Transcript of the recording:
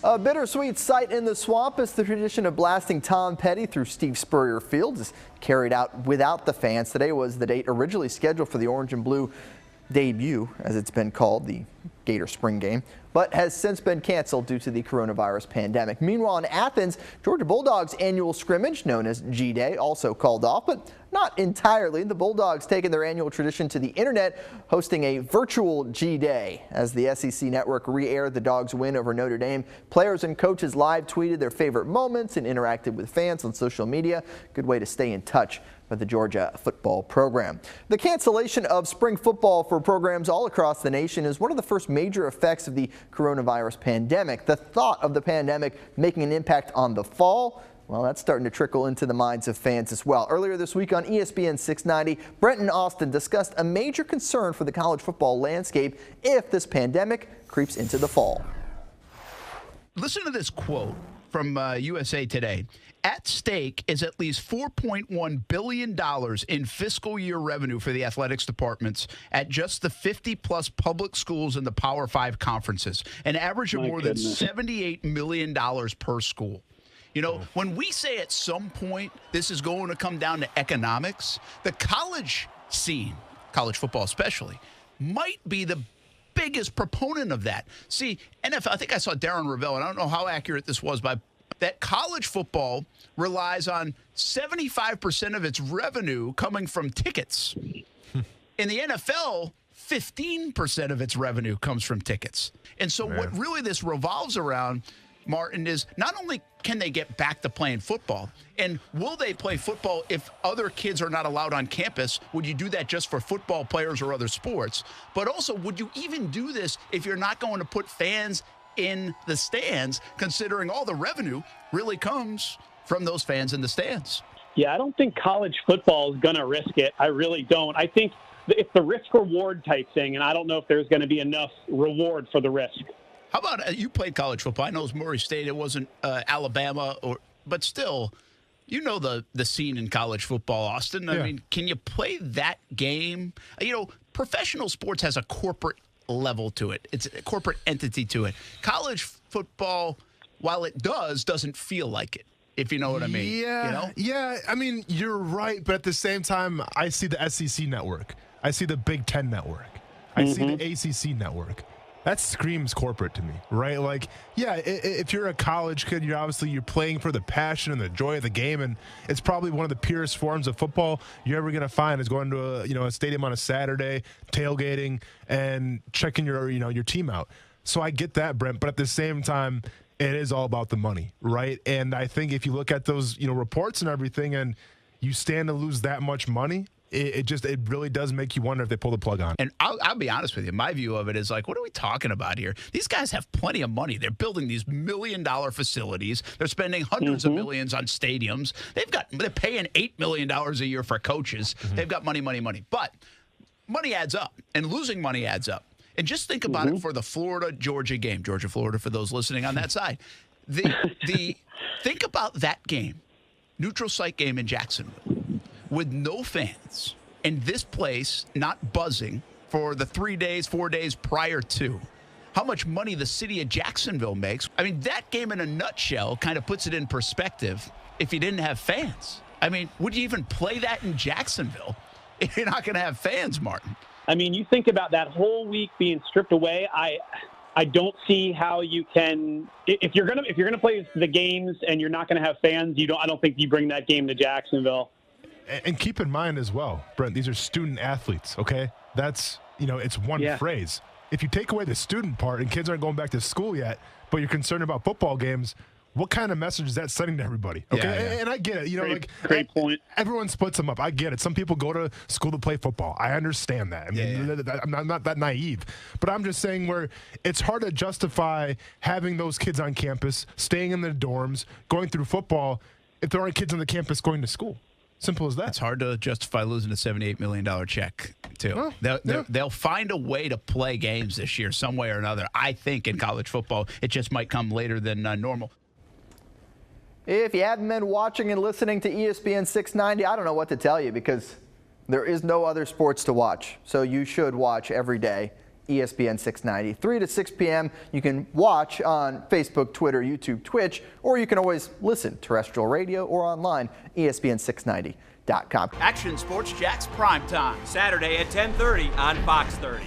A bittersweet sight in the swamp as the tradition of blasting Tom Petty through Steve Spurrier Field is carried out without the fans. Today was the date originally scheduled for the orange and blue debut, as it's been called, the Gator Spring Game, but has since been canceled due to the coronavirus pandemic. Meanwhile, in Athens, Georgia Bulldogs' annual scrimmage, known as G-Day, also called off, but not entirely. The Bulldogs taking their annual tradition to the internet, hosting a virtual G-Day. As the SEC network re-aired the Dogs' win over Notre Dame, players and coaches live tweeted their favorite moments and interacted with fans on social media. Good way to stay in touch with the Georgia football program. The cancellation of spring football for programs all across the nation is one of the first major effects of the coronavirus pandemic. The thought of the pandemic making an impact on the fall, well, that's starting to trickle into the minds of fans as well. Earlier this week on ESPN 690, Brent and Austen discussed a major concern for the college football landscape if this pandemic creeps into the fall. Listen to this quote from USA Today. At stake is at least $4.1 billion in fiscal year revenue for the athletics departments at just the 50-plus public schools in the Power 5 conferences, an average of more than $78 million per school. You know, when we say at some point this is going to come down to economics, the college scene, college football especially, might be the biggest proponent of that. See, NFL, I think I saw Darren Ravel, and I don't know how accurate this was, but that college football relies on 75% of its revenue coming from tickets. In the NFL, 15% of its revenue comes from tickets. And so what really this revolves around, Martin, is not only can they get back to playing football, and will they play football if other kids are not allowed on campus? Would you do that just for football players or other sports? But also, would you even do this if you're not going to put fans in the stands, considering all the revenue really comes from those fans in the stands? Yeah, I don't think college football is going to risk it. I really don't. I think it's the risk-reward type thing, and I don't know if there's going to be enough reward for the risk. How about you played college football? I know it was Murray State. It wasn't Alabama, but still, you know the scene in college football, Austen. I mean, can you play that game? You know, professional sports has a corporate level to it. It's a corporate entity to it. College football, while it doesn't feel like it, if you know what I mean. Yeah, you know? Yeah. I mean, you're right, but at the same time, I see the SEC network. I see the Big Ten network. I see the ACC network. That screams corporate to me, right? Like, yeah, if you're a college kid, you're playing for the passion and the joy of the game, and it's probably one of the purest forms of football you're ever going to find is going to a stadium on a Saturday, tailgating, and checking your team out. So I get that, Brent, but at the same time, it is all about the money, right? And I think if you look at those reports and everything, and you stand to lose that much money, it really does make you wonder if they pull the plug on. And I'll be honest with you. My view of it is like, what are we talking about here? These guys have plenty of money. They're building these million-dollar facilities. They're spending hundreds of millions on stadiums. They're paying $8 million a year for coaches. They've got money. But money adds up, and losing money adds up. And just think about it for the Florida-Georgia game. Georgia-Florida for those listening on that side. Think about that game, neutral site game in Jacksonville, with no fans, and this place not buzzing for the 4 days prior to. How much money the city of Jacksonville makes. I mean, that game in a nutshell kind of puts it in perspective if you didn't have fans. I mean, would you even play that in Jacksonville if you're not going to have fans, Martin? I mean, you think about that whole week being stripped away. I don't see how you can, if you're gonna play the games and you're not going to have fans, I don't think you bring that game to Jacksonville. And keep in mind as well, Brent, these are student athletes, okay? That's, it's one phrase. If you take away the student part and kids aren't going back to school yet, but you're concerned about football games, what kind of message is that sending to everybody? Okay, yeah. And I get it. Great point. Everyone splits them up. I get it. Some people go to school to play football. I understand that. I mean, I'm not that naive. But I'm just saying where it's hard to justify having those kids on campus, staying in the dorms, going through football, if there aren't kids on the campus going to school. Simple as that. It's hard to justify losing a $78 million check, too. They'll find a way to play games this year some way or another. I think in college football, it just might come later than normal. If you haven't been watching and listening to ESPN 690, I don't know what to tell you because there is no other sports to watch. So you should watch every day ESPN 690. 3 to 6 p.m. You can watch on Facebook, Twitter, YouTube, Twitch, or you can always listen terrestrial radio or online, ESPN690.com. Action Sports Jax Primetime, Saturday at 10:30 on Fox 30.